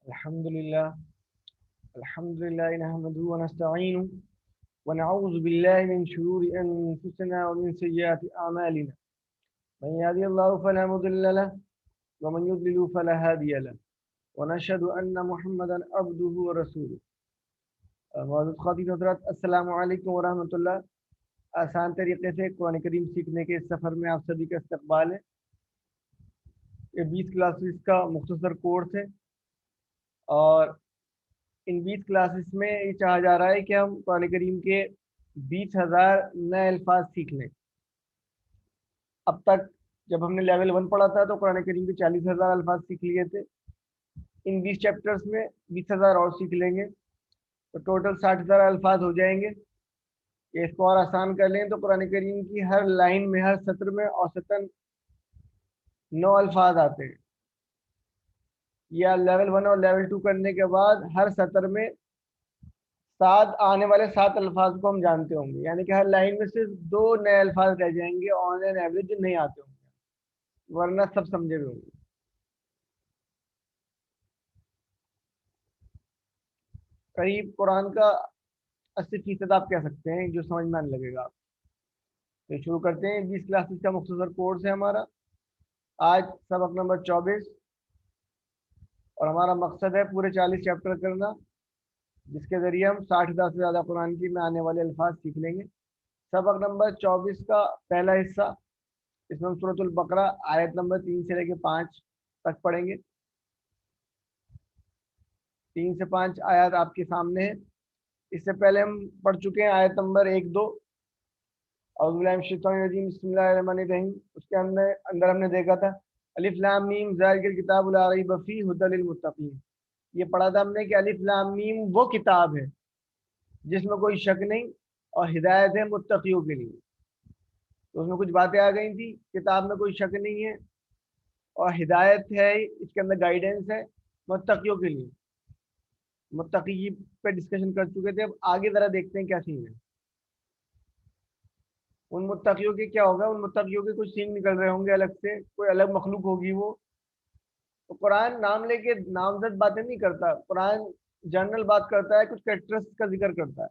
الحمد لله نحمده ونستعينه ونعوذ بالله من شرور أنفسنا ومن سيئات أعمالنا. من يهدي الله فلا مضل له ومن يضلل فلا هادي له، ونشهد أن محمدا عبده ورسوله. معزز خاطب حضرات، السلام علیکم ورحمۃ اللہ. آسان طریقے سے قرآن کریم سیکھنے کے اس سفر میں آپ سبھی کا استقبال ہے. یہ 20 کلاسز کا مختصر کورس ہے، اور ان 20 کلاسز میں یہ چاہا جا رہا ہے کہ ہم قرآن کریم کے 20,000 نئے الفاظ سیکھ لیں. اب تک جب ہم نے لیول 1 پڑھا تھا تو قرآن کریم کے 40,000 الفاظ سیکھ لیے تھے. ان 20 چیپٹرز میں 20,000 اور سیکھ لیں گے تو ٹوٹل 60,000 الفاظ ہو جائیں گے. یہ اس کو اور آسان کر لیں تو قرآن کریم کی ہر لائن میں، ہر سطر میں اوسطاً 9 الفاظ آتے ہیں. یا لیول 1 اور لیول 2 کرنے کے بعد ہر سطر میں 7 آنے والے 7 الفاظ کو ہم جانتے ہوں گے، یعنی کہ ہر لائن میں صرف 2 نئے الفاظ رہ جائیں گے آن این ایوریج جو نہیں آتے ہوں گے، ورنہ سب سمجھے ہوئے ہوں گے. قریب قرآن کا 80% آپ کہہ سکتے ہیں جو سمجھ میں آنے لگے گا. تو شروع کرتے ہیں. 20 کلاسز کا مختصر کورس ہے ہمارا. آج سبق نمبر 24، اور ہمارا مقصد ہے پورے 40 چیپٹر کرنا، جس کے ذریعے ہم 60,000 سے زیادہ قرآن کی میں آنے والے الفاظ سیکھ لیں گے. سبق نمبر 24 کا پہلا حصہ، اس میں ہم سورۃ البقرہ آیت نمبر 3 سے لے کے 5 تک پڑھیں گے. 3 سے 5 آیات آپ کے سامنے ہیں. اس سے پہلے ہم پڑھ چکے ہیں آیت نمبر 1 2. اعوذ باللہ من الشیطان الرجیم، بسم اللہ الرحمن الرحیم. اس کے اندر ہم نے دیکھا تھا الف لام میم ذالک الکتاب لا ریب فیہ ھدی للمتقین. یہ پڑھا تھا ہم نے کہ الف لام میم وہ کتاب ہے جس میں کوئی شک نہیں اور ہدایت ہے متقیوں کے لیے. تو اس میں کچھ باتیں آ گئی تھی. کتاب میں کوئی شک نہیں ہے اور ہدایت ہے، اس کے اندر گائیڈنس ہے متقیوں کے لیے. متقی پہ ڈسکشن کر چکے تھے. اب آگے ذرا دیکھتے ہیں کیا سین ہے. ان متقیوں کے کیا ہوگا؟ ان متقیوں کے کچھ سین نکل رہے ہوں گے الگ سے، کوئی الگ مخلوق ہوگی وہ. تو قرآن نام لے کے نامزد باتیں نہیں کرتا، قرآن جنرل بات کرتا ہے، کچھ کریکٹرسٹکس کا ذکر کرتا ہے.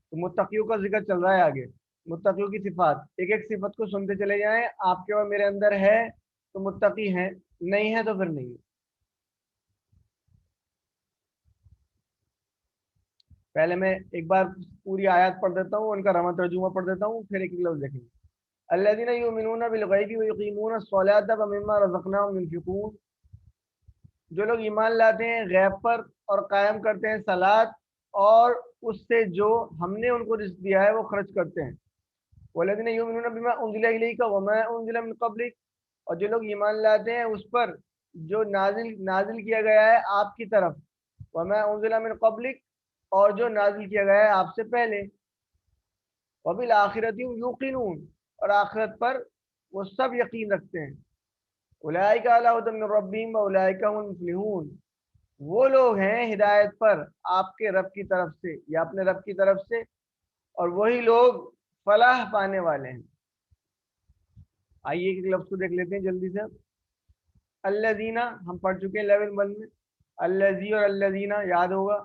تو متقیوں کا ذکر چل رہا ہے آگے. متقیوں کی صفات، ایک ایک صفت کو سنتے چلے جائیں. آپ کے اور میرے اندر ہے تو متقی ہیں، نہیں ہے تو پھر نہیں. پہلے میں ایک بار پوری آیات پڑھ دیتا ہوں، ان کا رواں ترجمہ پڑھ دیتا ہوں، پھر ایک لفظ دیکھیں گے. الذین یؤمنون بالغیب ویقیمون الصلاۃ ومما رزقناہم ينفقون. جو لوگ ایمان لاتے ہیں غیب پر اور قائم کرتے ہیں صلاۃ، اور اس سے جو ہم نے ان کو رزق دیا ہے وہ خرچ کرتے ہیں. والذین یؤمنون بما انزل الیک وما انزل من قبلک. اور جو لوگ ایمان لاتے ہیں اس پر جو نازل کیا گیا ہے آپ کی طرف، وما انزل من قبلک، اور جو نازل کیا گیا ہے آپ سے پہلے. وبالآخرۃ هم یوقنون. اور آخرت پر وہ سب یقین رکھتے ہیں. اولئک علی ھدی من ربہم واولئک هم المفلحون. وہ لوگ ہیں ہدایت پر آپ کے رب کی طرف سے یا اپنے رب کی طرف سے، اور وہی لوگ فلاح پانے والے ہیں. آئیے ایک لفظ کو دیکھ لیتے ہیں جلدی سے. الذین ہم پڑھ چکے ہیں لیول 1 میں. الذی اور الذین یاد ہوگا.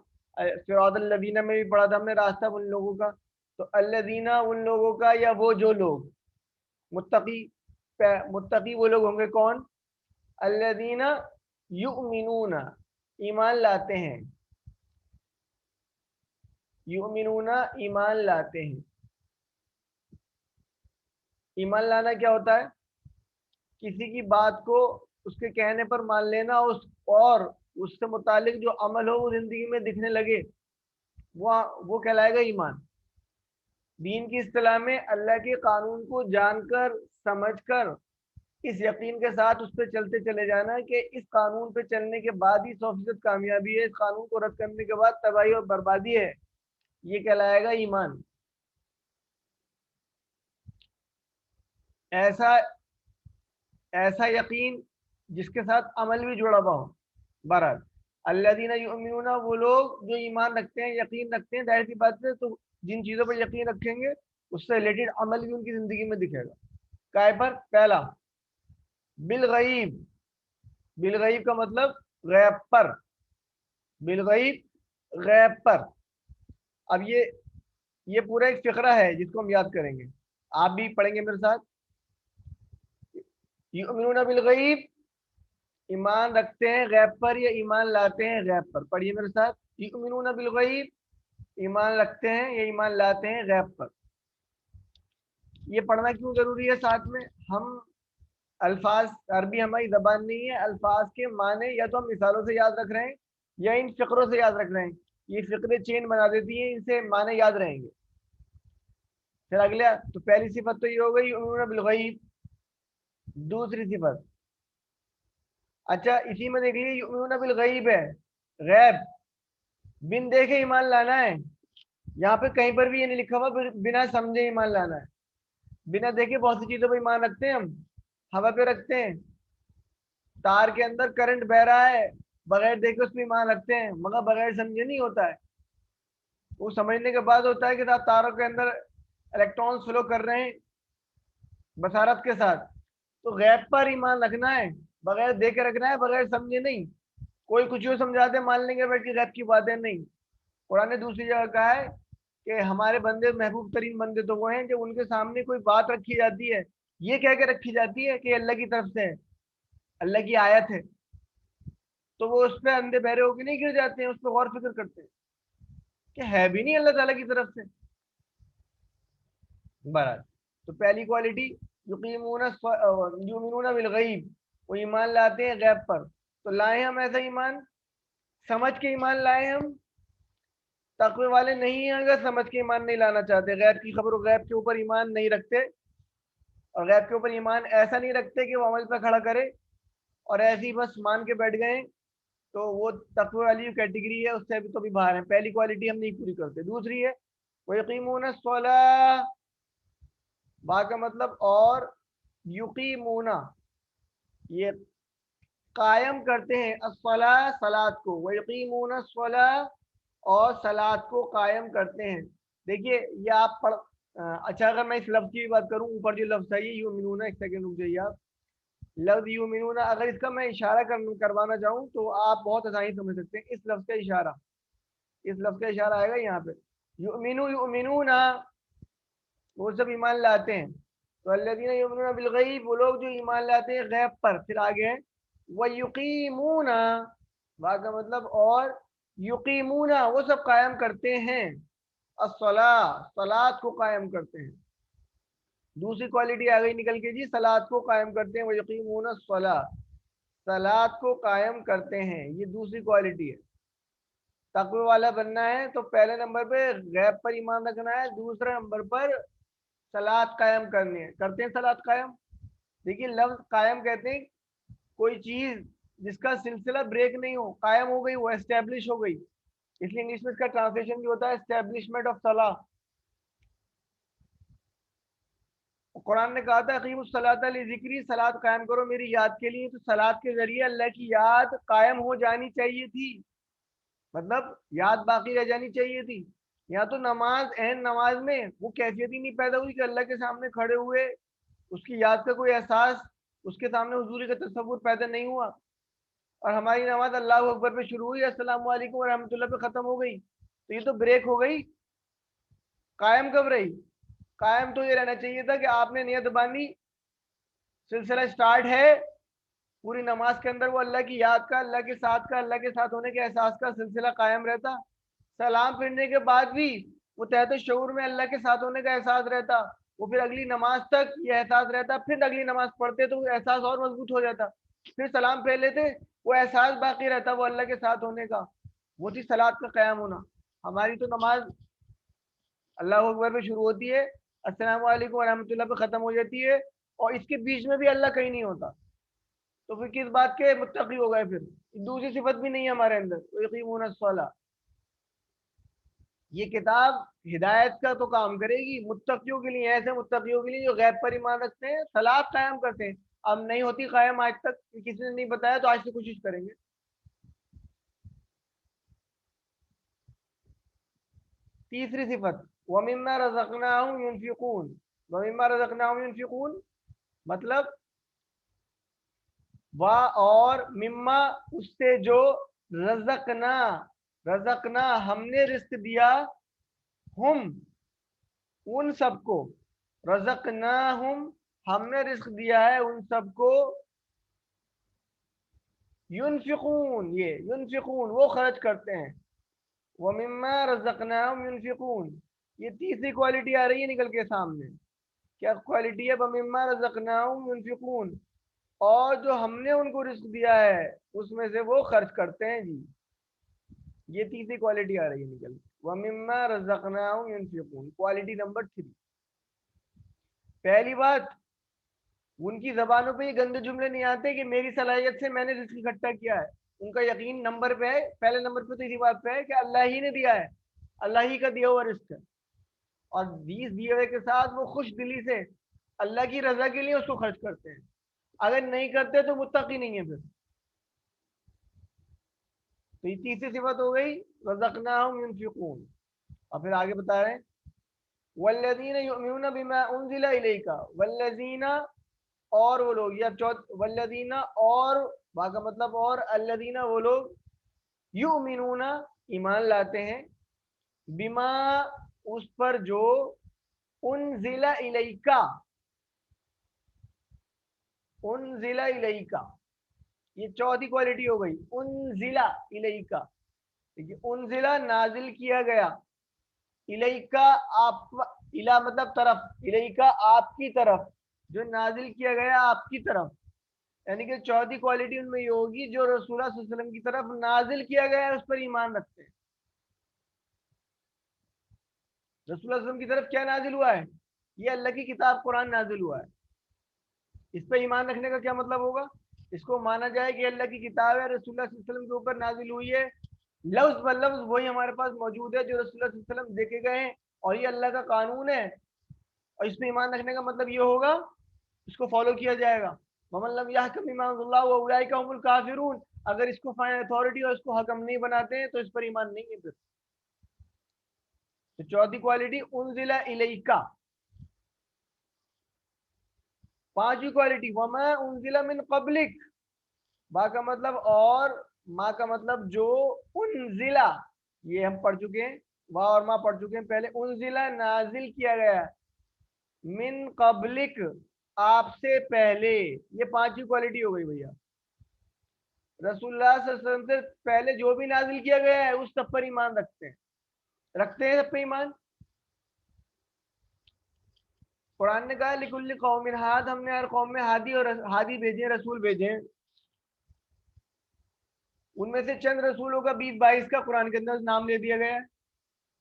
صراط الذین میں بھی پڑھا تھا ہم نے، راستہ ان لوگوں کا. تو الذین ان لوگوں کا، یا وہ جو لوگ متقی. متقی وہ لوگ ہوں گے کون؟ الذین یؤمنون، ایمان لاتے ہیں. یؤمنون ایمان لاتے ہیں. ایمان لانا کیا ہوتا ہے؟ کسی کی بات کو اس کے کہنے پر مان لینا، اور اس سے متعلق جو عمل ہو وہ زندگی میں دکھنے لگے، وہ کہلائے گا ایمان. دین کی اصطلاح میں اللہ کے قانون کو جان کر سمجھ کر اس یقین کے ساتھ اس پہ چلتے چلے جانا کہ اس قانون پہ چلنے کے بعد ہی 100% کامیابی ہے، اس قانون کو رد کرنے کے بعد تباہی اور بربادی ہے، یہ کہلائے گا ایمان. ایسا یقین جس کے ساتھ عمل بھی جڑا ہوا ہو. بہرحال الذین یؤمنون وہ لوگ جو ایمان رکھتے ہیں، یقین رکھتے ہیں. ظاہر سی بات ہے، تو جن چیزوں پر یقین رکھیں گے اس سے ریلیٹڈ عمل بھی ان کی زندگی میں دکھے گا. کائے پر؟ پہلا بالغیب، بالغیب کا مطلب غیب پر، بالغیب غیب پر۔ اب یہ پورا ایک فقرہ ہے جس کو ہم یاد کریں گے، آپ بھی پڑھیں گے میرے ساتھ۔ یؤمنون بالغیب، ایمان رکھتے ہیں غیب پر یا ایمان لاتے ہیں غیب پر، پڑھیے میرے ساتھ، یؤمنون بالغیب، ایمان رکھتے ہیں یا ایمان لاتے ہیں غیب پر۔ یہ پڑھنا کیوں ضروری ہے ساتھ میں؟ ہم الفاظ، عربی ہماری زبان نہیں ہے، الفاظ کے معنی یا تو ہم مثالوں سے یاد رکھ رہے ہیں یا ان فقروں سے یاد رکھ رہے ہیں، یہ فقرے چین بنا دیتی ہیں، ان سے معنی یاد رہیں گے۔ پھر اگلے، تو پہلی صفت تو یہ ہو گئی یؤمنون بالغیب۔ دوسری صفت، اچھا اسی میں دیکھ لیجیے یؤمنون بالغیب ہے، غیب بن دیکھے ایمان لانا ہے، یہاں پہ کہیں پر بھی یہ نہیں لکھا ہوا بنا سمجھے ایمان لانا ہے۔ بنا دیکھے بہت سی چیزوں پہ ایمان رکھتے ہیں ہم، ہوا پہ رکھتے ہیں، تار کے اندر کرنٹ بہ رہا ہے بغیر دیکھے اس پہ ایمان رکھتے ہیں، مگر بغیر سمجھے نہیں ہوتا ہے، وہ سمجھنے کے بعد ہوتا ہے کہ تاروں کے اندر الیکٹرانز فلو کر رہے ہیں بصارت کے ساتھ۔ تو غیب پر ایمان رکھنا ہے، بغیر دیکھے رکھنا ہے، بغیر سمجھے نہیں۔ کوئی کچھ یوں سمجھاتے مان لیں گے بیٹھ کے غیب کی باتیں نہیں۔ قرآن نے دوسری جگہ کہا ہے کہ ہمارے بندے محبوب ترین بندے تو وہ ہیں جو ان کے سامنے کوئی بات رکھی جاتی ہے، یہ کہہ کے رکھی جاتی ہے کہ اللہ کی طرف سے ہے، اللہ کی آیت ہے، تو وہ اس پہ اندھے بہرے ہو کے نہیں گر جاتے ہیں، اس پہ غور فکر کرتے ہیں کہ ہے بھی نہیں اللہ تعالیٰ کی طرف سے۔ بہرحال، تو پہلی کوالٹی یؤمنون بالغیب، وہ ایمان لاتے ہیں غیب پر۔ تو لائیں ہم ایسا ایمان، سمجھ کے ایمان لائیں ہم، تقوی والے نہیں ہیں اگر سمجھ کے ایمان نہیں لانا چاہتے، غیب کی خبر و غیب کے اوپر ایمان نہیں رکھتے، اور غیب کے اوپر ایمان ایسا نہیں رکھتے کہ وہ عمل پہ کھڑا کرے اور ایسے ہی بس مان کے بیٹھ گئے، تو وہ تقوی والی کیٹیگری ہے، اس سے بھی تو بھی باہر ہیں، پہلی کوالٹی ہم نہیں پوری کرتے۔ دوسری ہے وَيُقِيمُونَ الصَّلَاةَ، با کا مطلب اور، یقیمون یہ قائم کرتے ہیں، الصلاۃ صلاۃ کو، وَيُقِيمُونَ الصَّلَاةَ اور صلاۃ کو قائم کرتے ہیں۔ دیکھیے یہ آپ پڑھ، اچھا اگر میں اس لفظ کی بھی بات کروں، اوپر جو لفظ ہے یہ یؤمنون، ایک سیکنڈ رک جائیے آپ، لفظ یؤمنون اگر اس کا میں اشارہ کروانا چاہوں تو آپ بہت آسانی سمجھ سکتے ہیں، اس لفظ کا اشارہ، اس لفظ کا اشارہ آئے گا یہاں پہ، یؤمنون وہ سب ایمان لاتے ہیں، تو الذین یؤمنون بالغیب وہ لوگ جو ایمان لاتے ہیں غیب پر۔ پھر آگے وَيُقِيمُونَ، با کا مطلب اور، یقیمون وہ سب قائم کرتے ہیں، الصلاۃ صلاۃ کو قائم کرتے ہیں۔ دوسری کوالٹی آ گئی نکل کے جی، صلاۃ کو قائم کرتے ہیں، وَيُقِيمُونَ الصَّلَاةَ صلاۃ کو قائم کرتے ہیں، یہ دوسری کوالٹی ہے۔ تقوی والا بننا ہے تو پہلے نمبر پہ غیب پر ایمان رکھنا ہے، دوسرے نمبر پر صلاۃ قائم کرنی ہے، کرتے ہیں صلاۃ قائم۔ دیکھیے لفظ قائم کہتے ہیں کوئی چیز جس کا سلسلہ بریک نہیں ہو، قائم ہو گئی، وہ اسٹیبلش ہو گئی، اس لیے انگلش میں اس کا ٹرانسلیشن بھی ہوتا ہے اسٹیبلشمنٹ آف صلاح۔ قرآن نے کہا تھا اقیموا الصلاۃ لذکری، صلاۃ قائم کرو میری یاد کے لیے، تو صلاۃ کے ذریعے اللہ کی یاد قائم ہو جانی چاہیے تھی، مطلب یاد باقی رہ جانی چاہیے تھی۔ یا تو نماز، عین نماز میں وہ کیفیت ہی نہیں پیدا ہوئی کہ اللہ کے سامنے کھڑے ہوئے اس کی یاد کا کوئی احساس، اس کے سامنے حضوری کا تصور پیدا نہیں ہوا، اور ہماری نماز اللہ اکبر پہ شروع ہوئی، السلام علیکم ورحمۃ اللہ پہ ختم ہو گئی، تو یہ تو بریک ہو گئی۔ قائم کب رہی؟ قائم تو یہ رہنا چاہیے تھا کہ آپ نے نیت باندھی، سلسلہ سٹارٹ ہے، پوری نماز کے اندر وہ اللہ کی یاد کا، اللہ کے ساتھ کا، اللہ کے ساتھ ہونے کے احساس کا سلسلہ قائم رہتا، سلام پھرنے کے بعد بھی وہ تحت شعور میں اللہ کے ساتھ ہونے کا احساس رہتا، وہ پھر اگلی نماز تک یہ احساس رہتا، پھر اگلی نماز پڑھتے تو وہ احساس اور مضبوط ہو جاتا، پھر سلام پھیر لیتے، وہ احساس باقی رہتا وہ اللہ کے ساتھ ہونے کا، وہ تھی صلاۃ کا قیام ہونا۔ ہماری تو نماز اللہ اکبر پہ شروع ہوتی ہے، السلام علیکم ورحمۃ اللہ پہ ختم ہو جاتی ہے، اور اس کے بیچ میں بھی اللہ کہیں نہیں ہوتا، تو پھر کس بات کے متقی ہو گئے؟ پھر دوسری صفت بھی نہیں ہے ہمارے اندر، یقیمون الصلاۃ۔ یہ کتاب ہدایت کا تو کام کرے گی متقیوں کے لیے، ایسے متقیوں کے لیے جو غیب پر ایمان رکھتے ہیں، صلاۃ قائم کرتے ہیں۔ اب نہیں ہوتی قائم آج تک، کسی نے نہیں بتایا تو آج سے کوشش کریں گے۔ تیسری صفت وَمِمَّا رَزَقْنَاهُمْ يُنْفِقُونَ، وَمِمَّا رَزَقْنَاهُمْ يُنْفِقُونَ مطلب وا اور مما اس سے جو رزقنا رزقنا ہم نے رزق دیا ہم ان سب کو رزقناہم ہم نے رزق دیا ہے ان سب کو ینفقون یہ ینفقون وہ خرچ کرتے ہیں ومما رزقناہم ینفقون یہ تیسری کوالٹی آ رہی ہے نکل کے سامنے کیا کوالٹی ہے ومما رزقناہم ینفقون اور جو ہم نے ان کو رزق دیا ہے اس میں سے وہ خرچ کرتے ہیں جی یہ تیسری کوالٹی آ رہی ہے نکل ومما رزقناہم ینفقون کوالٹی نمبر 3 پہلی بات ان کی زبانوں پہ یہ گندے جملے نہیں آتے کہ میری صلاحیت سے میں نے رزق اکٹھا کیا ہے ان کا یقین نمبر پہ ہے پہلے نمبر پہ تو اسی بات پہ ہے کہ اللہ ہی نے دیا ہے اللہ ہی کا دیا ہوا رزق ہے اور بیس دیے ہوئے کے ساتھ وہ خوش دلی سے اللہ کی رضا کے لیے اس کو خرچ کرتے ہیں اگر نہیں کرتے تو متقی نہیں ہے پھر تو یہ تیسری صفت ہو گئی رزقناہم ینفقون اور پھر آگے بتا رہے ہیں والذین یؤمنون بما انزل الیک والذین اور وہ لوگ یا والذین اور با کا مطلب اور الذین وہ لوگ یؤمنون ایمان لاتے ہیں بما اس پر جو انزل الیکا انزل الیکا یہ چوتھی کوالٹی ہو گئی انزل الیکا دیکھیے انزل نازل کیا گیا الیکا آپ الا مطلب طرف الیکا آپ کی طرف جو نازل کیا گیا آپ کی طرف یعنی کہ چوتھی کوالٹی ان میں یہ ہوگی جو رسول اللہ صلی اللہ علیہ وسلم کی طرف نازل کیا گیا ہے اس پر ایمان رکھتے ہیں رسول اللہ صلی اللہ علیہ وسلم کی طرف کیا نازل ہوا ہے یہ اللہ کی کتاب قرآن نازل ہوا ہے اس پہ ایمان رکھنے کا کیا مطلب ہوگا اس کو مانا جائے کہ اللہ کی کتاب ہے رسول اللہ صلی اللہ علیہ وسلم کے اوپر نازل ہوئی ہے لفظ ب لفظ وہی ہمارے پاس موجود ہے جو رسول اللہ صلی اللہ علیہ وسلم دیکھے گئے ہیں اور یہ اللہ کا قانون ہے اور اس پہ ایمان رکھنے کا مطلب یہ ہوگا اس کو فالو کیا جائے گا ومن لم يحكم بما انزل الله واولئك هم الكافرون اگر اس کو فائنل اتھارٹی اور اس کو حکم نہیں بناتے ہیں تو اس پر ایمان نہیں ہے پھر تو چوتھی کوالٹی انزل الیک پانچویں کوالٹی وما انزل من قبلک با کا مطلب اور ما کا مطلب جو انزلہ یہ ہم پڑھ چکے ہیں وا اور ما پڑھ چکے ہیں پہلے انزلہ نازل کیا گیا من قبلک آپ سے پہلے یہ پانچویں کوالٹی ہو گئی بھیا رسول اللہ صلی اللہ علیہ وسلم سے پہلے جو بھی نازل کیا گیا ہے اس سب پر ایمان رکھتے ہیں سب پہ ایمان قرآن نے کہا لکل قوم ہاد ہم نے ہر قوم میں ہادی اور ہادی بھیجے رسول بھیجے ان میں سے چند رسولوں کا 20-22 کا قرآن کے اندر نام لے دیا گیا ہے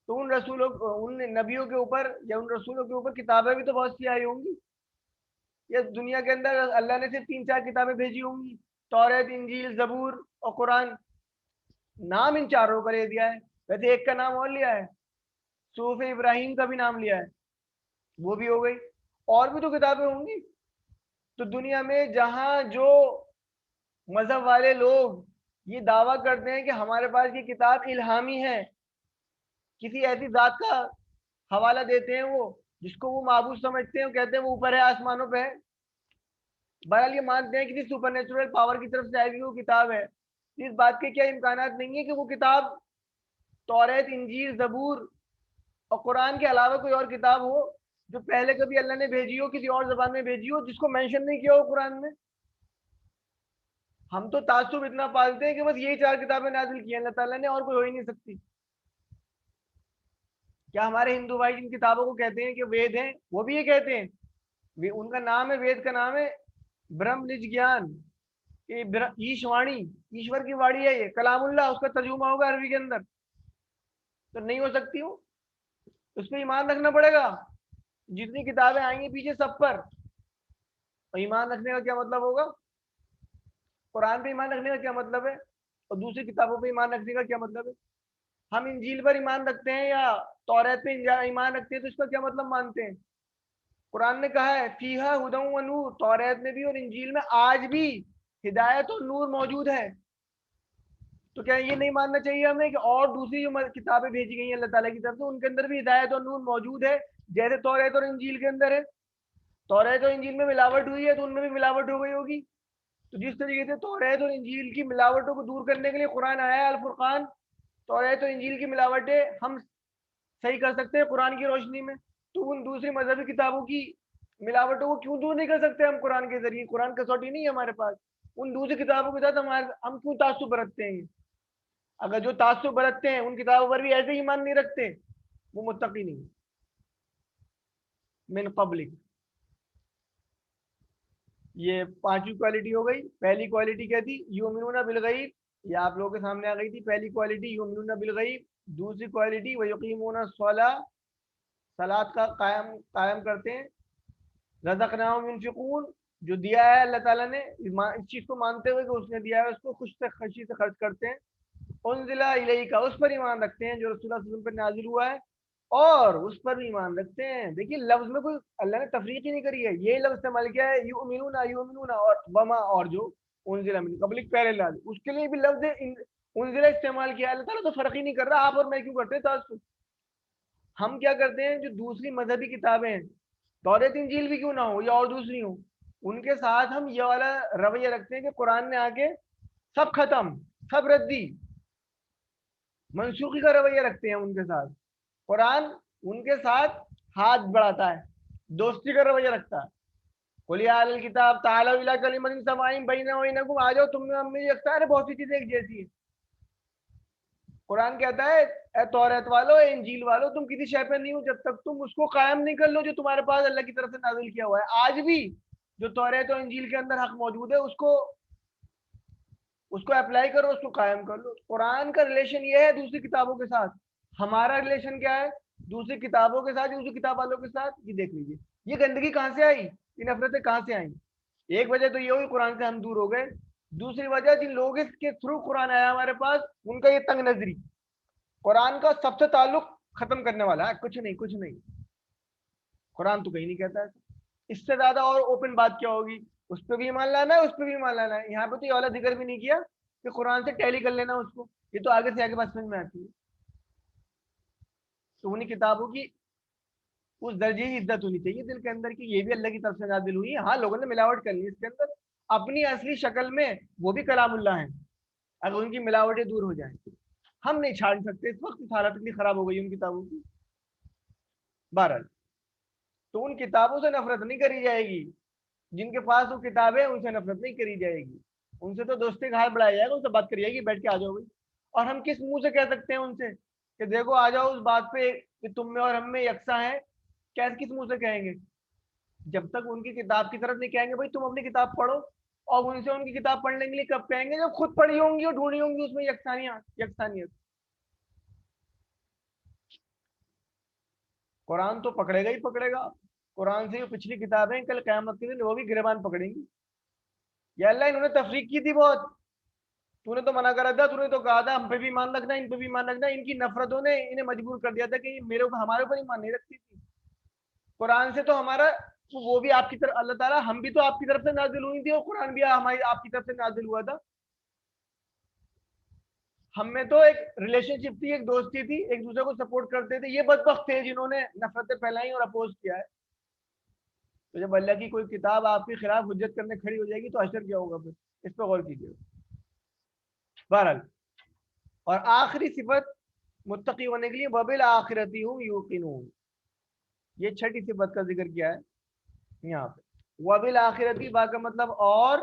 تو ان رسولوں ان نبیوں کے اوپر یا ان رسولوں کے اوپر کتابیں بھی تو بہت سی آئی ہوں گی یا دنیا کے اندر اللہ نے صرف 3-4 کتابیں بھیجی ہوں گی توریت انجیل زبور اور قرآن نام ان چاروں کا لے دیا ہے ویسے ایک کا نام اور لیا ہے صحف ابراہیم کا بھی نام لیا ہے وہ بھی ہو گئی اور بھی تو کتابیں ہوں گی تو دنیا میں جہاں جو مذہب والے لوگ یہ دعویٰ کرتے ہیں کہ ہمارے پاس یہ کتاب الہامی ہے کسی ایسی ذات کا حوالہ دیتے ہیں وہ جس کو وہ معبود سمجھتے ہیں وہ کہتے ہیں وہ اوپر ہے آسمانوں پہ ہے بہرحال یہ مانتے ہیں کسی سپر نیچرل پاور کی طرف سے آئی ہوئی وہ کتاب ہے اس بات کے کیا امکانات نہیں ہے کہ وہ کتاب توریت انجیل زبور اور قرآن کے علاوہ کوئی اور کتاب ہو جو پہلے کبھی اللہ نے بھیجی ہو کسی اور زبان میں بھیجی ہو جس کو مینشن نہیں کیا ہو قرآن میں ہم تو تعصب اتنا پالتے ہیں کہ بس یہی 4 کتابیں نازل کی ہیں اللہ تعالیٰ نے اور کوئی ہو ہی نہیں سکتی کیا ہمارے ہندو بھائی جن کتابوں کو کہتے ہیں کہ وید ہیں وہ بھی یہ کہتے ہیں ان کا نام ہے وید کا نام ہے برہم نج گیان ایشوانی ایشور کی واڑی ہے یہ کلام اللہ اس کا ترجمہ ہوگا عربی کے اندر تو نہیں ہو سکتی ہوں اس پہ ایمان رکھنا پڑے گا جتنی کتابیں آئیں گی پیچھے سب پر ایمان رکھنے کا کیا مطلب ہوگا قرآن پہ ایمان رکھنے کا کیا مطلب ہے اور دوسری کتابوں پہ ایمان رکھنے کا کیا مطلب ہے ہم انجیل پر ایمان رکھتے ہیں یا توریت پہ ایمان رکھتے ہیں تو اس کا کیا مطلب مانتے ہیں قرآن نے کہا ہے فیہا ہدی و نور توریت میں بھی اور انجیل میں آج بھی ہدایت اور نور موجود ہے تو کیا یہ نہیں ماننا چاہیے ہمیں کہ اور دوسری جو کتابیں بھیجی گئی ہیں اللہ تعالیٰ کی طرف سے ان کے اندر بھی ہدایت اور نور موجود ہے جیسے توریت اور انجیل کے اندر ہے توریت اور انجیل میں ملاوٹ ہوئی ہے تو ان میں بھی ملاوٹ ہو گئی ہوگی تو جس طریقے سے توریت اور انجیل کی ملاوٹوں کو دور کرنے کے لیے قرآن آیا ہے الفرقان، توریت اور انجیل کی ملاوٹیں ہم صحیح کر سکتے ہیں قرآن کی روشنی میں، تو ان دوسری مذہبی کتابوں کی ملاوٹوں کو کیوں دور نہیں کر سکتے ہم قرآن کے ذریعے؟ قرآن کسوٹی نہیں ہے ہمارے پاس، ان دوسری کتابوں کے ساتھ ہم کیوں تعصب برتتے ہیں؟ اگر جو تعصب برتتے ہیں ان کتابوں پر بھی ایسے ہی ایمان نہیں رکھتے، وہ متقی نہیں من قبلک۔ یہ پانچویں کوالٹی ہو گئی۔ پہلی کوالٹی کیا تھی؟ یؤمنون بالغیب، یہ آپ لوگوں کے سامنے آ گئی تھی پہلی کوالٹی، یؤمنون بالغیب۔ دوسری کوالٹی ویقیمون الصلاۃ، صلاۃ کا قائم کرتے ہیں۔ رزقناہم ينفقون، جو دیا ہے اللہ تعالیٰ نے اس چیز کو مانتے ہوئے کہ اس نے دیا ہے اس کو خوش سے خشی سے خرچ کرتے ہیں۔ انزل الیک، اس پر ایمان رکھتے ہیں جو رسول اللہ صلی اللہ علیہ وسلم پر نازل ہوا ہے، اور اس پر بھی ایمان رکھتے ہیں۔ دیکھیے لفظ میں کوئی اللہ نے تفریق ہی نہیں کری ہے، یہ لفظ استعمال کیا ہے یؤمنون یؤمنون اور وما، اور جو انزل من قبلک پہلے لا اس کے لیے بھی لفظ انزل استعمال کیا ہے۔ اللہ تعالیٰ تو فرق ہی نہیں کر رہا، آپ اور میں کیوں کرتے ہیں تعصب؟ ہم کیا کرتے ہیں جو دوسری مذہبی کتابیں ہیں، توریت انجیل بھی کیوں نہ ہو یا اور دوسری ہوں، ان کے ساتھ ہم یہ والا رویہ رکھتے ہیں کہ قرآن نے آ کے سب ختم، سب ردی، منسوخی کا رویہ رکھتے ہیں ان کے ساتھ۔ قرآن ان کے ساتھ ہاتھ بڑھاتا ہے، دوستی کا رویہ رکھتا ہے۔ قل یا اہل الکتاب تعالوا الی کلمۃ سواء بیننا وبینکم، آ جاؤ تم میں ہم میں یکساں ہے، بہت سی چیزیں ایک جیسی ہیں۔ قرآن کہتا ہے اے توریت والو، اے انجیل والو، تم کسی شے پہ نہیں ہو جب تک تم اس کو قائم نہیں کر لو جو تمہارے پاس اللہ کی طرف سے نازل کیا ہوا ہے۔ آج بھی جو توریت اور انجیل کے اندر حق موجود ہے اس کو اپلائی کرو، اس کو قائم کر لو۔ قرآن کا ریلیشن یہ ہے دوسری کتابوں کے ساتھ، ہمارا ریلیشن کیا ہے دوسری کتابوں کے ساتھ، دوسری کتاب والوں کے ساتھ؟ یہ دیکھ لیجیے یہ گندگی کہاں سے آئی، یہ نفرتیں کہاں سے آئیں؟ ایک وجہ تو یہ ہوئی قرآن سے ہم دور ہو گئے، دوسری وجہ جن لوگوں کے تھرو قرآن آیا ہمارے پاس ان کا یہ تنگ نظری، قرآن کا سب سے تعلق ختم کرنے والا ہے، کچھ نہیں کچھ نہیں، قرآن تو کہیں نہیں کہتا ہے۔ اس سے زیادہ اور اوپن بات کیا ہوگی؟ اس پہ بھی ایمان لانا ہے، اس پہ بھی ایمان لانا ہے۔ یہاں پہ تو یہ والا ذکر بھی نہیں کیا کہ قرآن سے ٹیلی کر لینا اس کو، یہ تو آگے سے آگے بات سمجھ میں آتی ہے۔ تو انہیں کتابوں کی اس درجے کی عزت ہونی چاہیے دل کے اندر کہ یہ بھی اللہ کی طرف سے نازل ہوئی ہے۔ ہاں لوگوں نے ملاوٹ کر لی اس کے اندر، اپنی اصلی شکل میں وہ بھی کلام اللہ ہیں، اگر ان کی ملاوٹیں دور ہو جائیں ہم نہیں چھاڑ سکتے۔ اس وقت حالت اتنی خراب ہو گئی ان کتابوں کی۔ بہرحال تو ان کتابوں سے نفرت نہیں کری جائے گی، جن کے پاس وہ کتابیں ان سے نفرت نہیں کری جائے گی، ان سے تو دوستی کا ہاتھ بڑھایا جائے گا، ان سے بات کری جائے گی، بیٹھ کے آ جاؤ بھائی۔ اور ہم کس منہ سے کہہ سکتے ہیں ان سے کہ دیکھو آ جاؤ اس بات پہ کہ تم میں اور ہم میں یکساں ہیں؟ کس منہ سے کہیں گے؟ جب تک ان کی کتاب کی طرف نہیں کہیں گے بھائی تم اپنی کتاب پڑھو، اور ان سے ان کی کتاب پڑھنے کے لیے کب کہیں گے؟ جب خود پڑھی ہوں گی اور ڈھونڈی ہوں گی اس میں یکسانیت۔ قرآن تو پکڑے گا ہی پکڑے گا، قرآن سے جو پچھلی کتابیں کل قیامت کے دن وہ بھی گریبان پکڑیں گی۔ یا اللہ انہوں نے تفریق کی تھی بہت، تو نے تو منع کرا تھا، تو نے تو کہا تھا ہم پہ بھی ایمان رکھنا، ان پہ بھی ایمان رکھنا، ان کی نفرتوں نے انہیں مجبور کر دیا تھا کہ ہمارے اوپر ایمان نہیں رکھتی تھی۔ قرآن سے تو ہمارا وہ بھی آپ کی طرف، اللہ تعالیٰ ہم بھی تو آپ کی طرف سے نازل ہوئی تھی اور قرآن بھی ہماری آپ کی طرف سے نازل ہوا تھا۔ ہم میں تو ایک ریلیشن شپ تھی، ایک دوستی تھی، ایک دوسرے کو سپورٹ کرتے تھے۔ یہ بدبخت تھے جنہوں نے نفرتیں پھیلائی اور اپوز کیا ہے۔ تو جب اللہ کی کوئی کتاب آپ کے خلاف حجت کرنے کھڑی ہو جائے گی تو اشر کیا ہوگا؟ پھر اس پہ غور کیجیے۔ بہرحال اور آخری صفت متقی ہونے کے لیے وبالآخرۃ هم یوقنون، یہ چھٹی صفت کا ذکر کیا ہے یہاں پہ۔ وبالآخرۃ، با کا مطلب اور،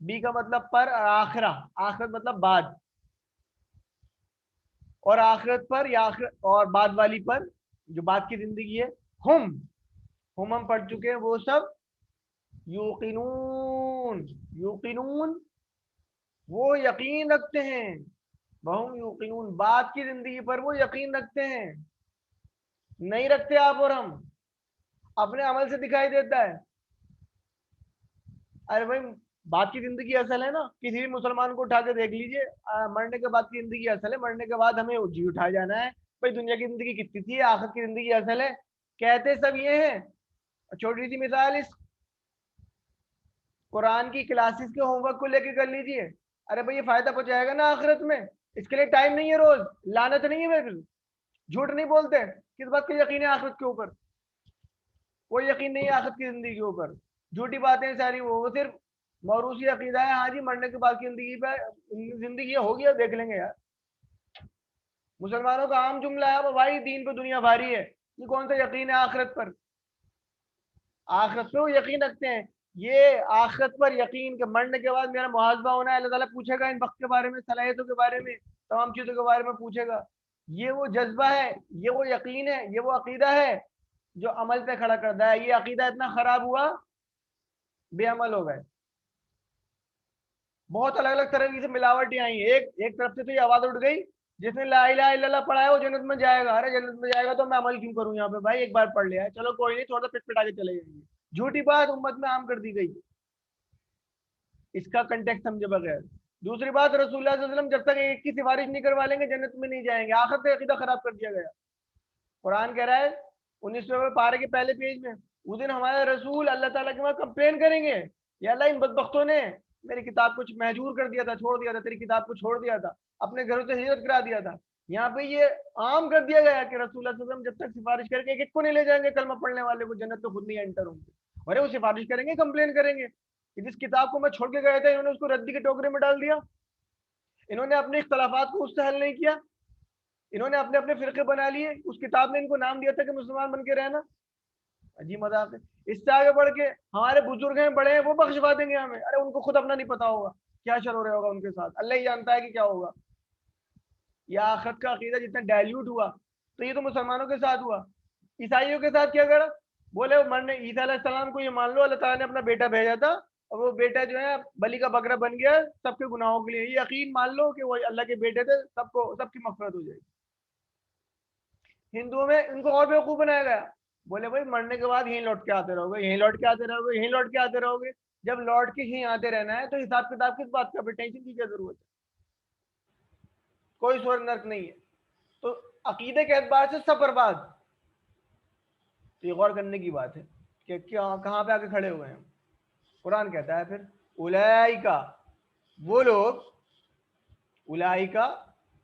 بی کا مطلب پر، آخرہ آخرت مطلب بعد، اور آخرت پر یا آخرت اور بعد والی پر جو بعد کی زندگی ہے، ہم پڑھ چکے ہیں وہ سب یوقنون وہ یقین رکھتے ہیں، وہم یوقنون بعد کی زندگی پر وہ یقین رکھتے ہیں۔ نہیں رکھتے آپ اور ہم، اپنے عمل سے دکھائی دیتا ہے۔ ارے بھائی بعد کی زندگی اصل ہے نا، کسی بھی مسلمان کو اٹھا کے دیکھ لیجئے، مرنے کے بعد کی زندگی اصل ہے، مرنے کے بعد ہمیں جی اٹھایا جانا ہے۔ بھائی دنیا کی زندگی کتنی تھی، آخرت کی زندگی اصل ہے، کہتے سب یہ ہیں۔ چھوٹی سی مثال اس قرآن کی کلاسز کے ہوم ورک کو لے کے کر لیجئے، ارے بھائی یہ فائدہ پہنچائے گا نا آخرت میں، اس کے لیے ٹائم نہیں ہے، روز لعنت نہیں ہے، پھر جھوٹ نہیں بولتے، کس بات کا یقین ہے آخرت کے اوپر؟ کوئی یقین نہیں ہے آخرت کی زندگی کے اوپر، جھوٹی باتیں ساری، وہ صرف موروثی عقیدہ ہے ہاں جی مرنے کے بعد کی زندگی ہو گیا دیکھ لیں گے یار. مسلمانوں کا عام جملہ ہے بھائی دین پہ دنیا بھاری ہے. یہ کون سا یقین ہے آخرت پر؟ آخرت پہ وہ یقین رکھتے ہیں. یہ آخرت پر یقین کہ مرنے کے بعد میرا محاسبہ ہونا ہے, اللہ تعالیٰ پوچھے گا ان وقت کے بارے میں, صلاحیتوں کے بارے میں, تمام چیزوں کے بارے میں پوچھے گا. یہ وہ جذبہ ہے, یہ وہ یقین ہے, یہ وہ عقیدہ ہے جو عمل پہ کھڑا کرتا ہے. یہ عقیدہ اتنا خراب ہوا بے عمل ہو گئے. بہت الگ الگ طرح کی سے ملاوٹیں آئی ہیں. ایک طرف سے تو یہ آواز اٹھ گئی جس نے لا الہ الا اللہ پڑھا ہے وہ جنت میں جائے گا. ارے جنت میں جائے گا تو میں عمل کیوں کروں یہاں پہ بھائی, ایک بار پڑھ لیا ہے چلو کوئی نہیں, تھوڑا سا پٹ پٹا کے چلے جائیں گے. جھوٹی بات امت میں عام کر دی گئی, اس کا کنٹیکٹ سمجھے بغیر. دوسری بات رسول اللہ صلی اللہ علیہ وسلم جب تک ایک کی سفارش نہیں کروا لیں گے جنت میں نہیں جائیں گے. آخر سے عقیدہ خراب کر دیا گیا. قرآن کہہ رہا ہے 19 پارے کے پہلے پیج میں, اس دن ہمارے رسول اللہ تعالیٰ کے وہاں کمپلین کریں گے, یا اللہ ان بدبختوں نے میری کتاب کچھ محجور کر دیا تھا, چھوڑ دیا تھا, تیری کتاب کو چھوڑ دیا تھا, اپنے گھروں سے ہجرت کرا دیا تھا. یہاں پہ یہ عام کر دیا گیا کہ رسول اللہ صلی اللہ علیہ وسلم جب تک سفارش کر کے ایک کو نہیں لے جائیں گے کلمہ پڑھنے والے کو جنت تو خود نہیں انٹر ہوں گے. ارے وہ سفارش کریں گے, کمپلین کریں گے کہ جس کتاب کو میں چھوڑ کے گیا تھا انہوں نے اس کو ردی کے ٹوکرے میں ڈال دیا, انہوں نے اپنے اختلافات کو اس سے حل نہیں کیا, انہوں نے اپنے اپنے فرقے بنا لیے, اس کتاب نے ان کو نام دیا تھا کہ مسلمان بن کے رہنا. عجیب مذاق ہے. اس سے آگے بڑھ کے ہمارے بزرگ ہیں بڑے ہیں وہ بخشوا دیں گے ہمیں. ارے ان کو خود اپنا نہیں پتا ہوگا کیا شر ہو رہا ہوگا ان کے ساتھ, اللہ ہی جانتا ہے کہ کیا ہوگا. یہ آخرت کا عقیدہ جتنا ڈائلیوٹ ہوا تو یہ تو مسلمانوں کے ساتھ ہوا. عیسائیوں کے ساتھ کیا کرا, بولے مرنے عیسیٰ علیہ السلام کو یہ مان لو اللہ تعالیٰ نے اپنا بیٹا بھیجا تھا اور وہ بیٹا جو ہے بلی کا بکرا بن گیا سب کے گناہوں کے لیے. یہ یقین مان لو کہ وہ اللہ کے بیٹے تھے, سب کی مغفرت ہو جائے گی. ہندوؤں میں ان کو اور بیوقوف بنایا گیا, بولے بھائی مرنے کے بعد یہیں لوٹ کے آتے رہو گے, یہیں لوٹ کے آتے رہو گے, یہیں لوٹ کے آتے رہو گے. جب لوٹ کے یہیں آتے رہنا ہے تو حساب کتاب کس بات کا, پھر ٹینشن کی کیا ضرورت ہے؟ کوئی سور نرک نہیں ہے. تو عقیدے کے اعتبار سے سب برباد. تو یہ غور کرنے کی بات ہے کہ کہاں پہ آ کے کھڑے ہوئے ہیں. قرآن کہتا ہے پھر اولئکا وہ لوگ, اولئکا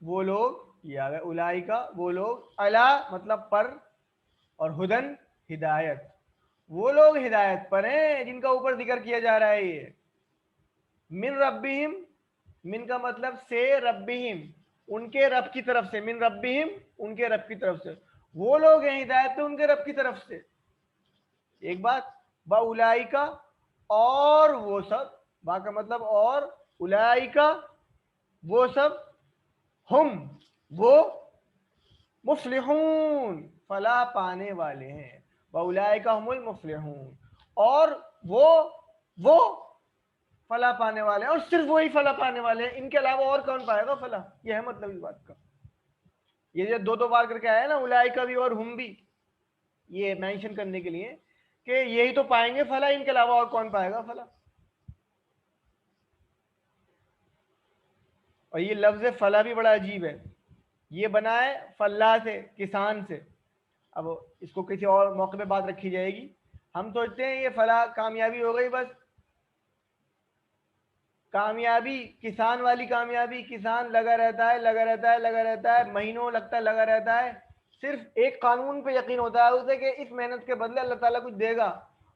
وہ لوگ, یہ آ گئے اولئکا وہ لوگ, الا مطلب پر, اور ہدن ہدایت, وہ لوگ ہدایت پر ہیں جن کا اوپر ذکر کیا جا رہا ہے. یہ من ربہم, من کا مطلب سے, ربہم ان کے رب کی طرف سے, من ربہم ان کے رب کی طرف سے, وہ لوگ ہیں ہدایت پہ ان کے رب کی طرف سے. ایک بات با اولئکا اور وہ سب, با کا مطلب اور, اولئکا وہ سب, ہم وہ, مفلحون فلاح پانے والے ہیں. واولئک هم المفلحون اور وہ فلاح پانے والے ہیں, اور صرف وہی فلاح پانے والے ہیں, ان کے علاوہ اور کون پائے گا فلاح. یہ ہے مطلب اس بات کا. یہ جو دو بار کر کے آیا ہے نا اولئک بھی اور ہم بھی, یہ مینشن کرنے کے لیے کہ یہی تو پائیں گے فلاح, ان کے علاوہ اور کون پائے گا فلاح. اور یہ لفظ فلاح بھی بڑا عجیب ہے, یہ بنا ہے فلاح سے, کسان سے. اب اس کو کسی اور موقع پہ بات رکھی جائے گی. ہم سوچتے ہیں یہ فلاح کامیابی ہو گئی بس, کامیابی کسان والی کامیابی, کسان لگا رہتا ہے لگا رہتا ہے لگا رہتا ہے, مہینوں لگتا ہے لگا رہتا ہے, صرف ایک قانون پہ یقین ہوتا ہے اسے کہ اس محنت کے بدلے اللہ تعالیٰ کچھ دے گا,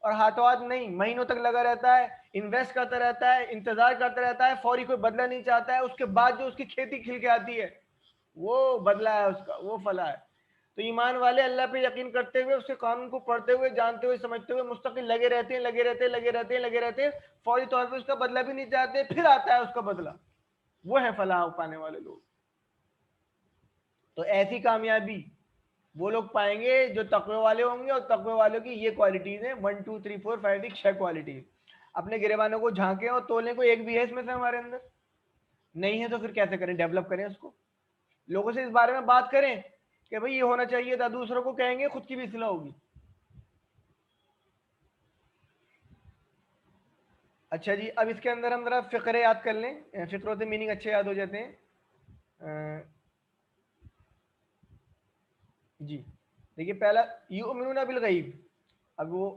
اور ہاتھوں ہاتھ نہیں, مہینوں تک لگا رہتا ہے, انویسٹ کرتا رہتا ہے, انتظار کرتا رہتا ہے, فوری کوئی بدلہ نہیں چاہتا ہے, اس کے بعد جو اس کی کھیتی کھل کے آتی ہے وہ بدلہ ہے اس کا, وہ فلاح ہے. تو ایمان والے اللہ پہ یقین کرتے ہوئے, اس کے قانون کو پڑھتے ہوئے, جانتے ہوئے, سمجھتے ہوئے مستقل لگے رہتے ہیں لگے رہتے ہیں لگے رہتے ہیں لگے رہتے ہیں, فوری طور پہ اس کا بدلہ بھی نہیں چاہتے, پھر آتا ہے اس کا بدلہ. وہ ہے فلاح پانے والے لوگ. تو ایسی کامیابی وہ لوگ پائیں گے جو تقوی والے ہوں گے, اور تقوی والوں کی یہ کوالٹیز ہیں 1 2 3 4 5 6 کوالٹیز. اپنے گریبانوں کو جھانکیں اور تولیں, کو ایک بھی ہے اس میں سے ہمارے اندر نہیں ہے تو پھر کیسے کریں, ڈیولپ کریں اس کو, لوگوں سے اس بارے میں بات کریں کہ بھئی یہ ہونا چاہیے تھا, دوسروں کو کہیں گے خود کی بھی اصلاح ہوگی. اچھا جی, اب اس کے اندر ہم ذرا فقرے یاد کر لیں, فقروں سے میننگ اچھے یاد ہو جاتے ہیں. جی دیکھیے, پہلا یؤمنون بالغیب, اب وہ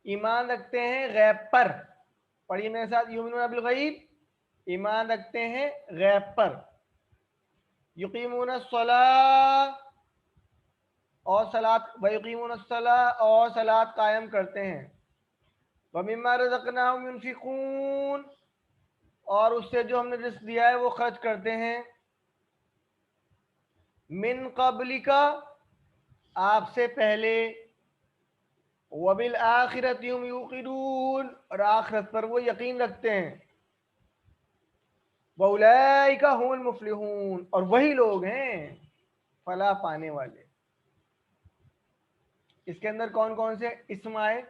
ایمان رکھتے ہیں غیب پر. پڑھیے میرے ساتھ, یؤمنون بالغیب ایمان رکھتے ہیں غیب پر. یقیمون الصلاۃ اور صلاۃ, ویقیمون الصلاۃ اور صلاۃ قائم کرتے ہیں. وَمِمَّا رَزَقْنَاهُمْ يُنْفِقُونَ، اور اس سے جو ہم نے رزق دیا ہے وہ خرچ کرتے ہیں. من قبل کا، آپ سے پہلے. وَبِالْآخِرَةِ هُمْ يُوقِنُونَ، اور آخرت پر وہ یقین رکھتے ہیں. وَأُولَئِكَ هُمُ الْمُفْلِحُونَ، اور وہی لوگ ہیں فلاح پانے والے. اس کے اندر کون کون سے اسم آئے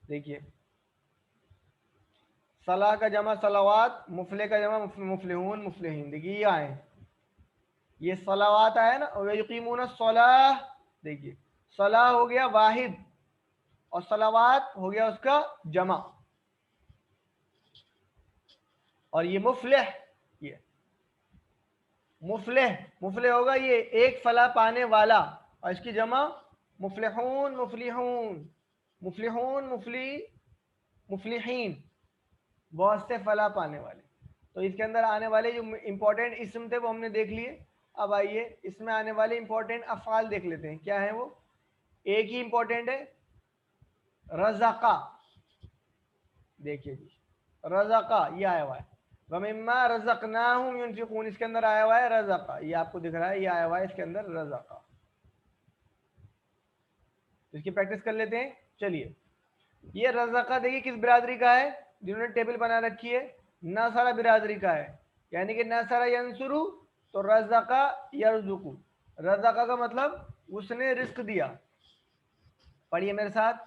دیکھیے. صلاح کا جمع صلوات، مفلح کا جمع مفلحون مفلحین، دیکھیے یہ آئے. یہ صلوات آیا نا، وَيُقِيمُونَ الصَّلَاةَ، دیکھیے صلاح ہو گیا واحد اور صلوات ہو گیا اس کا جمع. اور یہ مفلح، یہ مفلح ہوگا یہ ایک فلاح پانے والا، اور اس کی جمع مفلحون مفلحون مفلحون مفلحین، بہت سے فلاح پانے والے. تو اس کے اندر آنے والے جو امپورٹنٹ اسم تھے وہ ہم نے دیکھ لیے. اب آئیے اس میں آنے والے امپورٹنٹ افعال دیکھ لیتے ہیں کیا ہیں وہ. ایک ہی امپورٹنٹ ہے رزقا، دیکھیے جی رزقا یہ آیا ہوا ہے. وَمِمَّا رَزَقْنَاهُمْ يُنْفِقُونَ، اس کے اندر آیا ہوا ہے رزقا، یہ آپ کو دکھ رہا ہے، یہ آیا ہوا ہے اس کے اندر رزقا. اس کی پریکٹس کر لیتے ہیں. چلیے یہ رزقا دیکھیے کس برادری کا ہے، جنہوں نے ٹیبل بنا رکھی ہے نصارہ برادری کا ہے. یعنی کہ نصارہ ینصرو تو رزقا یرزقو. رزقا کا مطلب اس نے رزق دیا. پڑھیے میرے ساتھ.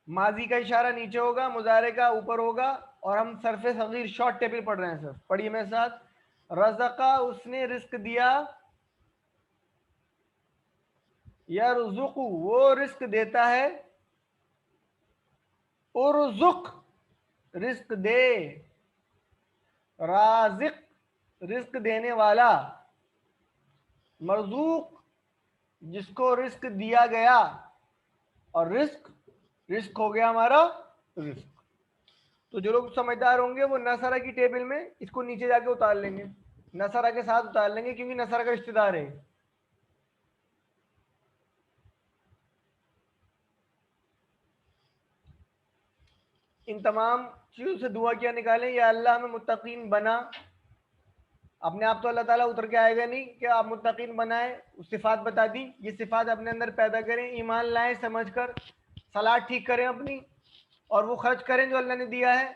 ماضی کا اشارہ نیچے ہوگا، مضارع کا اوپر ہوگا، اور ہم صرف صغیر شارٹ ٹیبل پڑھ رہے ہیں سر. پڑھیے میرے ساتھ. رزقا اس نے رزق دیا، یرزق وہ رزق دیتا ہے، ارزق رزق دے، رازق رزق دینے والا، مرزوق جس کو رزق دیا گیا، اور رزق ہو گیا ہمارا رزق. تو جو لوگ سمجھدار ہوں گے وہ نصارہ کی ٹیبل میں اس کو نیچے جا کے اتار لیں گے، نصارہ کے ساتھ اتار لیں گے کیونکہ نصارہ کا رشتہ دار ہے. ان تمام چیزوں سے دعا کیا نکالیں، یا اللہ ہمیں متقین بنا. اپنے آپ تو اللہ تعالیٰ اتر کے آئے گا نہیں کہ آپ متقین بنائیں، صفات بتا دی، یہ صفات اپنے اندر پیدا کریں، ایمان لائیں سمجھ کر، صلاح ٹھیک کریں اپنی، اور وہ خرچ کریں جو اللہ نے دیا ہے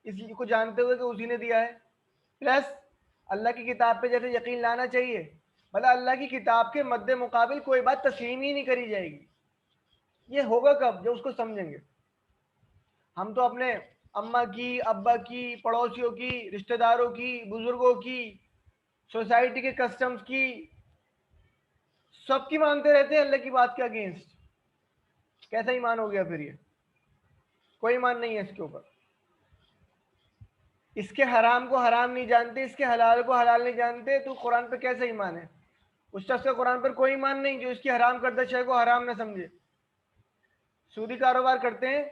اس کو جانتے ہوئے کہ اسی نے دیا ہے. پلس اللہ کی کتاب پہ جیسے یقین لانا چاہیے، بھلا اللہ کی کتاب کے مد مقابل کوئی بات تسلیم ہی نہیں کری جائے گی. یہ ہوگا کب؟ جو اس کو سمجھیں گے. ہم تو اپنے اماں کی، ابا کی، پڑوسیوں کی، رشتہ داروں کی، بزرگوں کی، سوسائٹی کے کسٹمز کی، سب کی مانتے رہتے ہیں اللہ کی بات کے اگینسٹ. کیسا ایمان ہو گیا پھر؟ یہ کوئی ایمان نہیں ہے اس کے اوپر. اس کے حرام کو حرام نہیں جانتے، اس کے حلال کو حلال نہیں جانتے، تو قرآن پہ کیسا ایمان ہے؟ اس شخص کا قرآن پر کوئی ایمان نہیں جو اس کی حرام کردہ شے کو حرام نہ سمجھے. سودی کاروبار کرتے ہیں،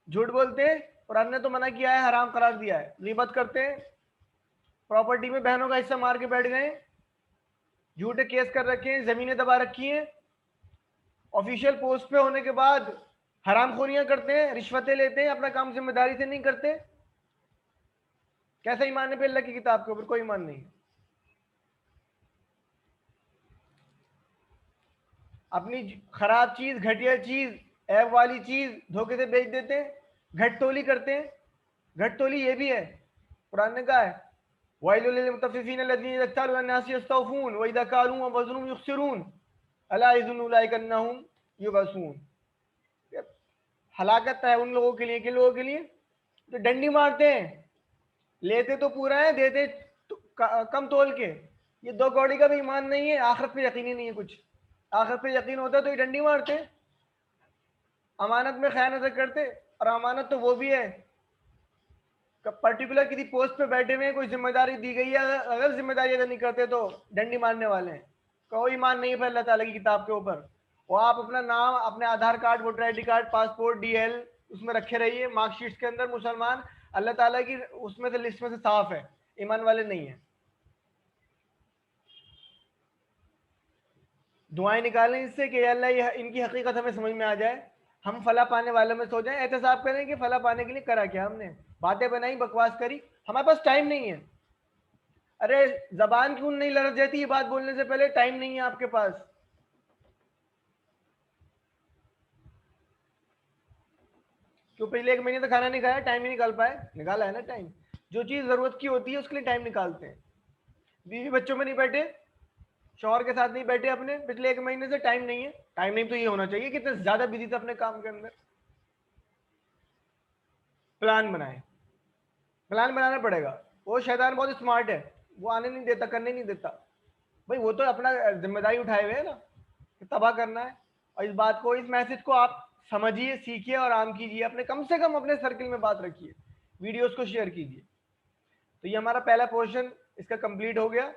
جھوٹ بولتے ہیں، قرآن نے تو منع کیا ہے، حرام قرار دیا ہے. غیبت کرتے ہیں، پراپرٹی میں بہنوں کا حصہ مار کے بیٹھ گئے، جھوٹے کیس کر رکھے ہیں، زمینیں دبا رکھی ہیں، آفیشیل پوسٹ پہ ہونے کے بعد حرام خوریاں کرتے ہیں، رشوتیں لیتے ہیں، اپنا کام ذمہ داری سے نہیں کرتے. کیسا ایمان ہے پہ اللہ کی کتاب کے اوپر؟ کوئی ایمان نہیں. اپنی خراب چیز، گھٹیا چیز، عیب والی چیز دھوکے سے بیچ دیتے ہیں، گھٹ تولی کرتے ہیں. گھٹ تولی یہ بھی ہے، قرآن نے کہا ہے وَيْلٌ لِّلْمُطَفِّفِينَ الَّذِينَ إِذَا اكْتَالُوا عَلَى النَّاسِ يَسْتَوْفُونَ وَإِذَا كَالُوهُمْ أَو وَزَنُوهُمْ يُخْسِرُونَ أَلَا يَظُنُّ أُولَٰئِكَ أَنَّهُمْ يُبْعَثُونَ. ہلاکت ہے ان لوگوں کے لیے، کن لوگوں کے لیے؟ جو ڈنڈی مارتے ہیں، لیتے تو پورا ہے، دیتے کم تول کے. یہ دو کوڑی کا بھی ایمان نہیں ہے، آخرت پہ یقین ہی نہیں ہے کچھ. آخرت پہ یقین ہوتا تو یہ ڈنڈی مارتے. امانت میں خیانت کرتے، اور امانت تو وہ بھی ہے پرٹیکولر کسی پوسٹ پہ بیٹھے ہوئے، کوئی ذمہ داری دی گئی ہے، اگر ذمہ داری ادا نہیں کرتے تو ڈنڈی مارنے والے ہیں. کوئی ایمان نہیں ہے اللہ تعالیٰ کی کتاب کے اوپر. وہ آپ اپنا نام، اپنے Aadhaar card, voter I D card, passport, D L اس میں رکھے رہیے، مارک شیٹس کے اندر. مسلمان اللہ تعالیٰ کی اس میں سے لسٹ میں سے صاف ہے، ایمان والے نہیں ہیں. دعائیں نکالیں اس سے کہ اللہ یہ ان کی حقیقت ہمیں سمجھ میں آ جائے. ہم فلاں پانے والوں میں سو جائیں، احتساب کریں کہ فلاں پانے کے لیے کرا کیا ہم نے، باتیں بنائی، بکواس کری، ہمارے پاس ٹائم نہیں ہے. ارے زبان کیوں نہیں لرز جاتی یہ بات بولنے سے پہلے؟ ٹائم نہیں ہے آپ کے پاس. کیوں پچھلے 1 مہینے تک کھانا نہیں کھایا؟ ٹائم ہی نکال پائے؟ نکالا ہے نا ٹائم. جو چیز ضرورت کی ہوتی ہے اس کے لیے ٹائم نکالتے ہیں. بیوی بچوں میں نہیں بیٹھے، شوہر کے ساتھ نہیں بیٹھے اپنے پچھلے 1 مہینے سے، ٹائم نہیں ہے. ٹائم نہیں تو یہ ہونا چاہیے کہ اتنے زیادہ بزی تھے اپنے کام کے اندر. پلان بنائیں، پلان بنانا پڑے گا. وہ شیطان بہت اسمارٹ ہے، وہ آنے نہیں دیتا، کرنے نہیں دیتا. بھائی وہ تو اپنا ذمہ داری اٹھائے ہوئے ہے نا کہ تباہ کرنا ہے. اور اس بات کو، اس میسج کو آپ سمجھیے، سیکھیے اور عام کیجیے. اپنے کم سے کم اپنے سرکل میں بات رکھیے، ویڈیوز کو شیئر کیجیے. تو یہ ہمارا پہلا پورشن اس کا کمپلیٹ ہو گیا.